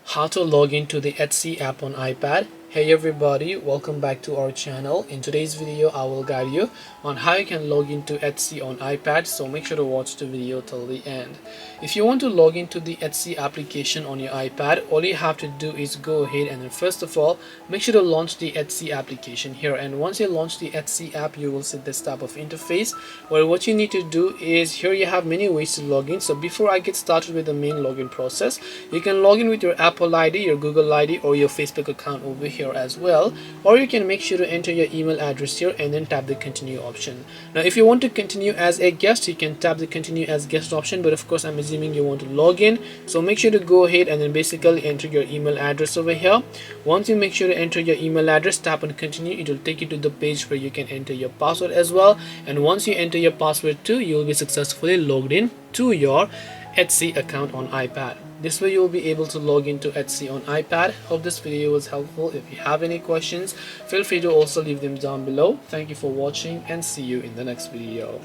how to log into the Etsy app on iPad. Hey everybody, welcome back to our channel. In today's video I will guide you on how you can log into Etsy on iPad, so make sure to watch the video till the end. If you want to log into the Etsy application on your iPad, all you have to do is go ahead and then first of all make sure to launch the Etsy application here, and once you launch the Etsy app you will see this type of interface where what you need to do is, here you have many ways to log in. So before I get started with the main login process, you can log in with your Apple ID, your Google ID, or your Facebook account over here as well, or you can make sure to enter your email address here and then tap the continue option. Now if you want to continue as a guest, you can tap the continue as guest option, but of course I'm assuming you want to log in, so make sure to go ahead and then basically enter your email address over here. Once you make sure to enter your email address, tap on continue. It will take you to the page where you can enter your password as well, and once you enter your password too, you will be successfully logged in to your Etsy account on iPad. This way you will be able to log into Etsy on iPad. Hope this video was helpful. If you have any questions, feel free to also leave them down below. Thank you for watching and see you in the next video.